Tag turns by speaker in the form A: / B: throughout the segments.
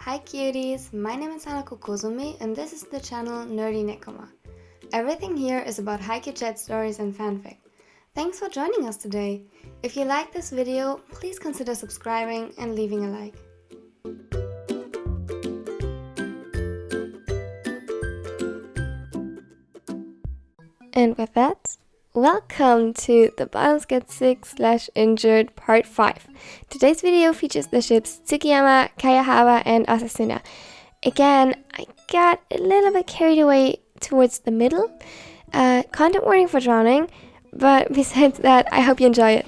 A: Hi cuties, my name is Hanako Kozumi and this is the channel Nerdy Nekoma. Everything here is about Haikyuu chat stories and fanfic. Thanks for joining us today. If you like this video, please consider subscribing and leaving a like. And with that, welcome to the Bottoms Get Sick/Injured Part 5. Today's video features the ships TsukiYama, KyoHaba, and OsaSuna. Again, I got a little bit carried away towards the middle. Content warning for drowning, but besides that, I hope you enjoy it.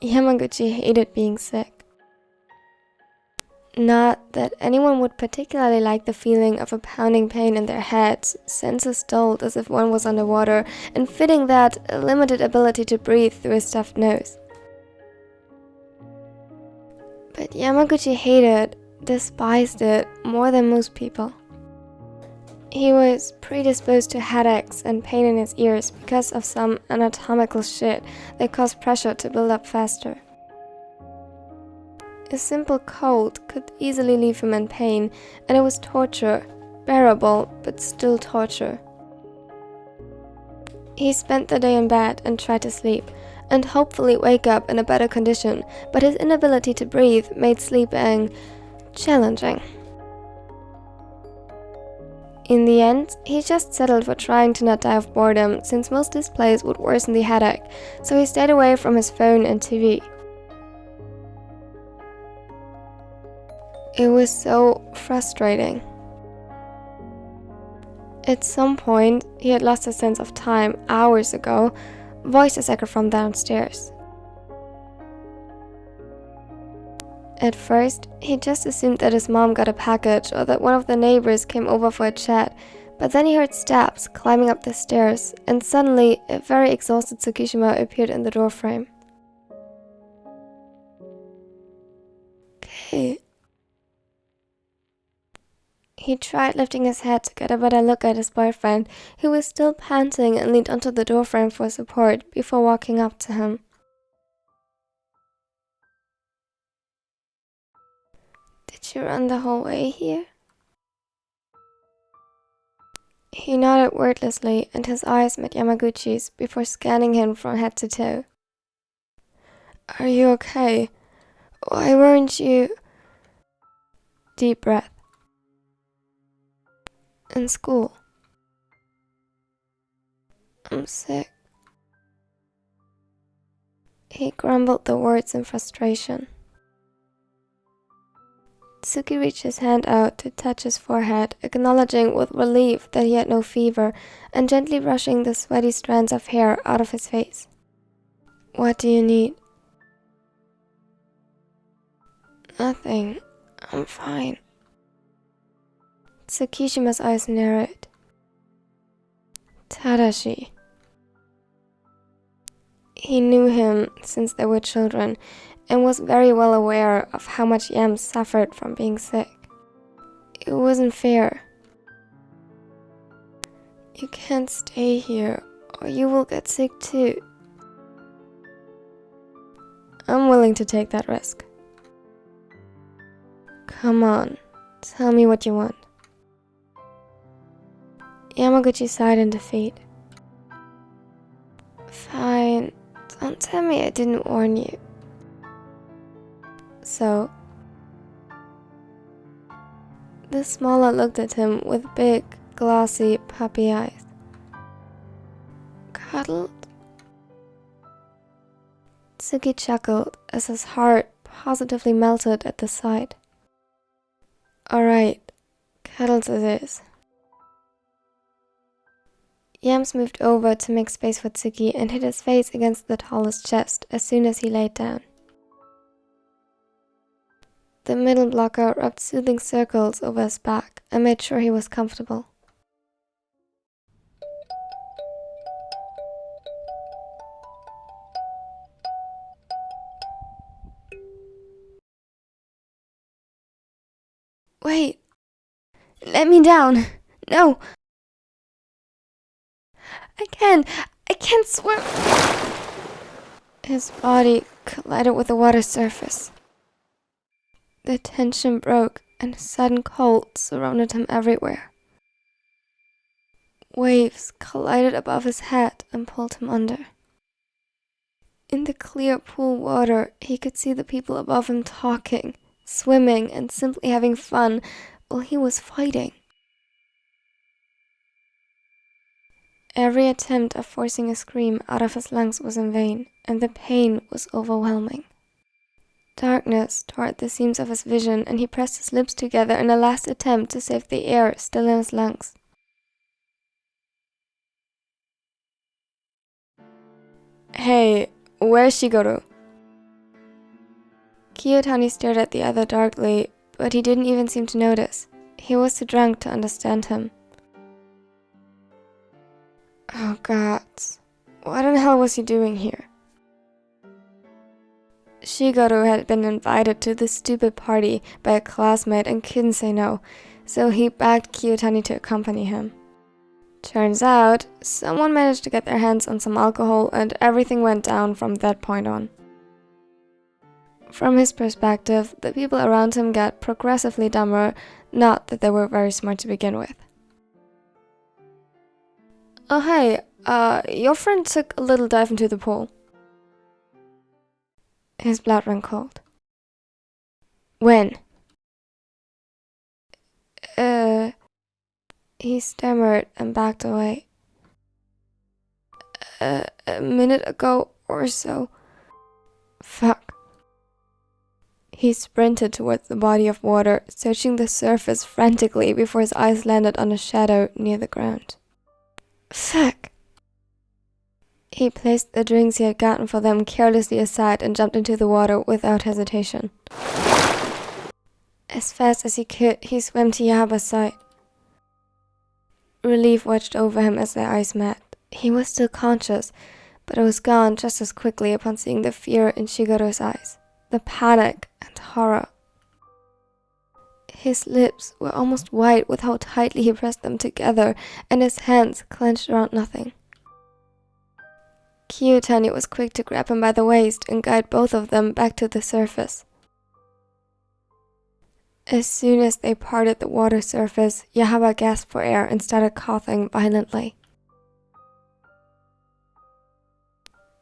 A: Yamaguchi hated being sick. Not that anyone would particularly like the feeling of a pounding pain in their heads, senses dulled as if one was underwater, and fitting that, a limited ability to breathe through a stuffed nose. But Yamaguchi hated, despised it more than most people. He was predisposed to headaches and pain in his ears because of some anatomical shit that caused pressure to build up faster. A simple cold could easily leave him in pain, and it was torture, bearable but still torture. He spent the day in bed and tried to sleep, and hopefully wake up in a better condition, but his inability to breathe made sleeping challenging. In the end, he just settled for trying to not die of boredom, since most displays would worsen the headache, so he stayed away from his phone and TV. It was so frustrating. At some point, he had lost his sense of time hours ago. Voices echoed from downstairs. At first, he just assumed that his mom got a package or that one of the neighbors came over for a chat, but then he heard steps climbing up the stairs, and suddenly a very exhausted Tsukishima appeared in the doorframe. Okay. He tried lifting his head to get a better look at his boyfriend, who was still panting and leaned onto the doorframe for support before walking up to him. Did you run the whole way here? He nodded wordlessly, and his eyes met Yamaguchi's before scanning him from head to toe. Are you okay? Why weren't you... Deep breath. In school. I'm sick. He grumbled the words in frustration. Tsuki reached his hand out to touch his forehead, acknowledging with relief that he had no fever, and gently brushing the sweaty strands of hair out of his face. What do you need? Nothing. I'm fine. Tsukishima's eyes narrowed. Tadashi. He knew him since they were children, and was very well aware of how much Yam suffered from being sick. It wasn't fair. You can't stay here, or you will get sick too. I'm willing to take that risk. Come on, tell me what you want. Yamaguchi sighed in defeat. Fine, don't tell me I didn't warn you. So? The smaller looked at him with big, glossy, puppy eyes. Cuddled? Tsuki chuckled as his heart positively melted at the sight. Alright, cuddles it is. Yams moved over to make space for Tsuki and hit his face against the tallest chest as soon as he laid down. The middle blocker rubbed soothing circles over his back and made sure he was comfortable. Wait! Let me down! No! I can't swim! His body collided with the water surface. The tension broke, and a sudden cold surrounded him everywhere. Waves collided above his head and pulled him under. In the clear pool water, he could see the people above him talking, swimming, and simply having fun while he was fighting. Every attempt of forcing a scream out of his lungs was in vain, and the pain was overwhelming. Darkness tore at the seams of his vision, and he pressed his lips together in a last attempt to save the air still in his lungs. Hey, where's Shigeru? Kiyotani stared at the other darkly, but he didn't even seem to notice. He was too drunk to understand him. Oh god, what in hell was he doing here? Shigeru had been invited to this stupid party by a classmate and couldn't say no, so he begged Kiyotani to accompany him. Turns out, someone managed to get their hands on some alcohol and everything went down from that point on. From his perspective, the people around him got progressively dumber, not that they were very smart to begin with. Oh hey, your friend took a little dive into the pool. His blood ran cold. When? He stammered and backed away. A minute ago or so. Fuck. He sprinted towards the body of water, searching the surface frantically before his eyes landed on a shadow near the ground. Fuck. He placed the drinks he had gotten for them carelessly aside and jumped into the water without hesitation. As fast as he could, he swam to Yahaba's side. Relief watched over him as their eyes met. He was still conscious, but it was gone just as quickly upon seeing the fear in Shigeru's eyes, the panic and horror. His lips were almost white with how tightly he pressed them together, and his hands clenched around nothing. Kiyotani was quick to grab him by the waist and guide both of them back to the surface. As soon as they parted the water surface, Yahaba gasped for air and started coughing violently.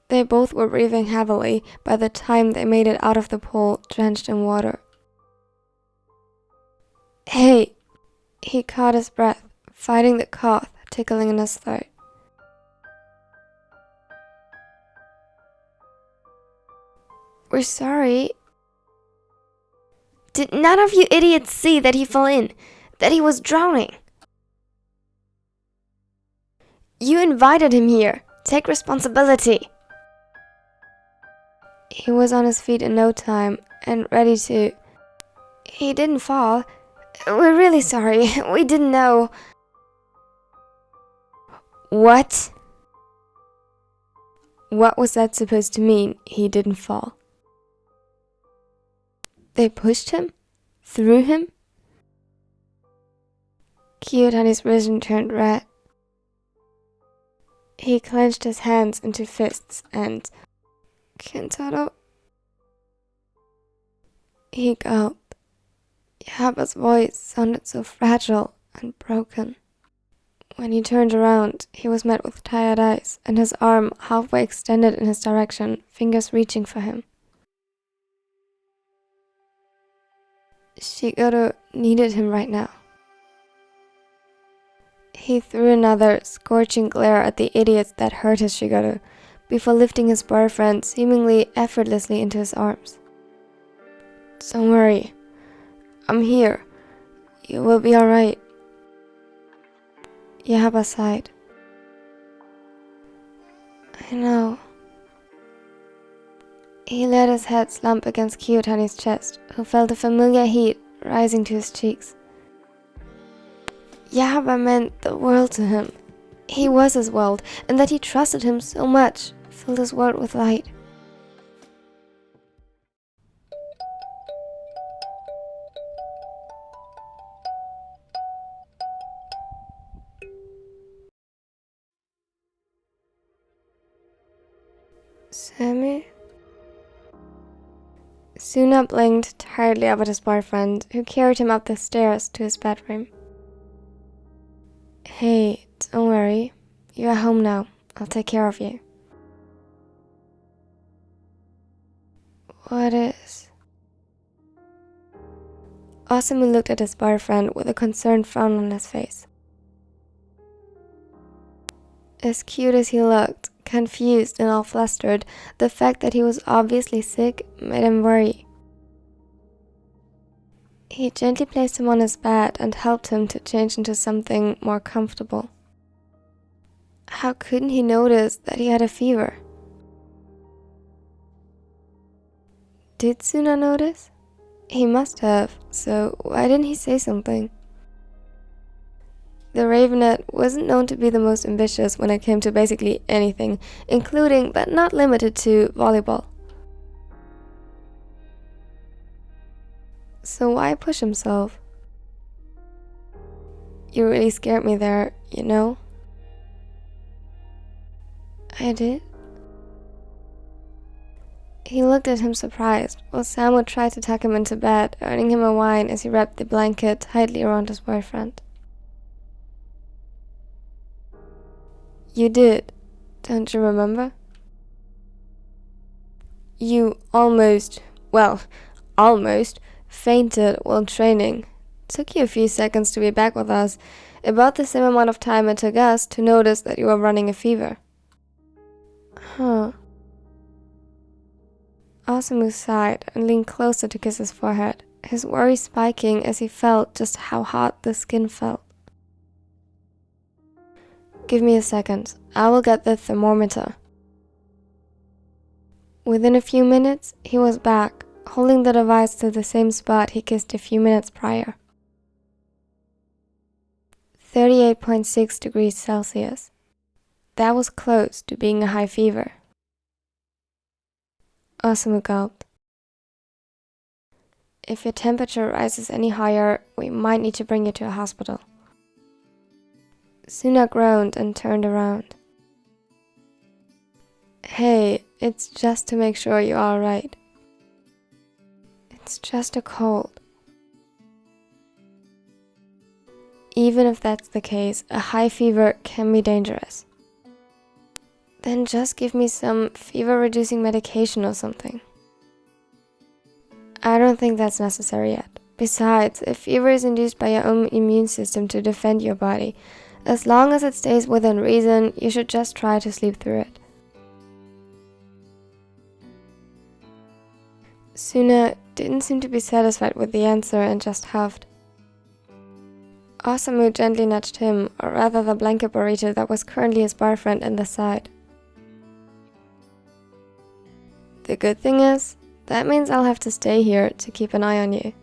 A: They both were breathing heavily by the time they made it out of the pool, drenched in water. Hey! He caught his breath, fighting the cough tickling in his throat. We're sorry. Did none of you idiots see that he fell in? That he was drowning? You invited him here. Take responsibility. He was on his feet in no time and ready to... He didn't fall. We're really sorry. We didn't know. What? What was that supposed to mean, he didn't fall? They pushed him? Threw him? Kiyotani's vision turned red. He clenched his hands into fists and... Kentaro? He gulped. Yahaba's voice sounded so fragile and broken. When he turned around, he was met with tired eyes and his arm halfway extended in his direction, fingers reaching for him. Shigeru needed him right now. He threw another scorching glare at the idiots that hurt his Shigeru, before lifting his boyfriend seemingly effortlessly into his arms. Don't worry. I'm here. You will be alright. Yahaba sighed. I know. He let his head slump against Kiyotani's chest, who felt a familiar heat rising to his cheeks. Yahaba meant the world to him. He was his world, and that he trusted him so much filled his world with light. Sammy? Suna blinked tiredly up at his boyfriend, who carried him up the stairs to his bedroom. Hey, don't worry. You're home now. I'll take care of you. What is? Osamu looked at his boyfriend with a concerned frown on his face. As cute as he looked, confused and all flustered, the fact that he was obviously sick made him worry. He gently placed him on his bed and helped him to change into something more comfortable. How couldn't he notice that he had a fever? Did Suna notice? He must have, so why didn't he say something? The Ravenet wasn't known to be the most ambitious when it came to basically anything, including but not limited to volleyball. So why push himself? You really scared me there, you know? I did? He looked at him surprised, while Samu tried to tuck him into bed, earning him a whine as he wrapped the blanket tightly around his boyfriend. You did, don't you remember? You almost fainted while training. Took you a few seconds to be back with us, about the same amount of time it took us to notice that you were running a fever. Huh. Osamu sighed and leaned closer to kiss his forehead, his worry spiking as he felt just how hot the skin felt. Give me a second. I will get the thermometer. Within a few minutes, he was back, holding the device to the same spot he kissed a few minutes prior. 38.6 degrees Celsius. That was close to being a high fever. Osamu gulped. If your temperature rises any higher, we might need to bring you to a hospital. Suna groaned and turned around. Hey, it's just to make sure you're alright. It's just a cold. Even if that's the case, a high fever can be dangerous. Then just give me some fever-reducing medication or something. I don't think that's necessary yet. Besides, if fever is induced by your own immune system to defend your body, as long as it stays within reason, you should just try to sleep through it. Suna didn't seem to be satisfied with the answer and just huffed. Osamu gently nudged him, or rather the blanket burrito that was currently his boyfriend, in the side. The good thing is, that means I'll have to stay here to keep an eye on you.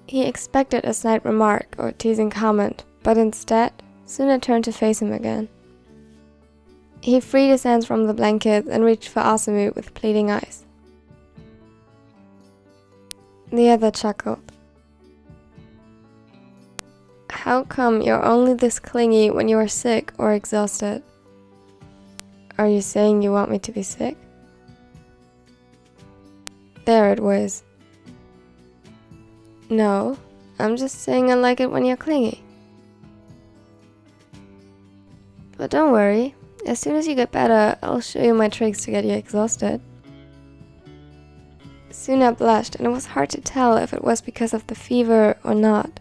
A: He expected a snide remark or teasing comment, but instead, Suna turned to face him again. He freed his hands from the blanket and reached for Osamu with pleading eyes. The other chuckled. How come you're only this clingy when you are sick or exhausted? Are you saying you want me to be sick? There it was. No, I'm just saying I like it when you're clingy. But don't worry, as soon as you get better, I'll show you my tricks to get you exhausted. Suna blushed, and it was hard to tell if it was because of the fever or not.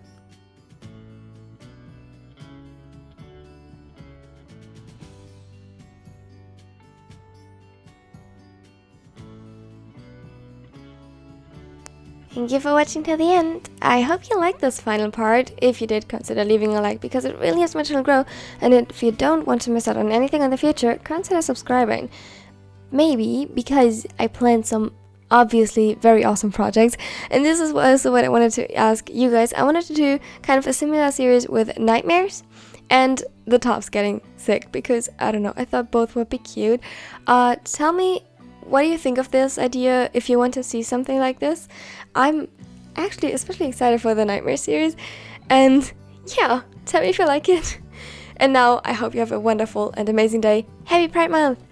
A: Thank you for watching till the end. I hope you liked this final part. If you did, consider leaving a like because it really helps my channel grow. And if you don't want to miss out on anything in the future, consider subscribing. Maybe because I plan some obviously very awesome projects. And this is also what I wanted to ask you guys. I wanted to do kind of a similar series with nightmares and the tops getting sick because, I don't know, I thought both would be cute. Tell me, what do you think of this idea if you want to see something like this? I'm actually especially excited for the Nightmare series, and yeah, tell me if you like it. And now I hope you have a wonderful and amazing day. Happy Pride Month!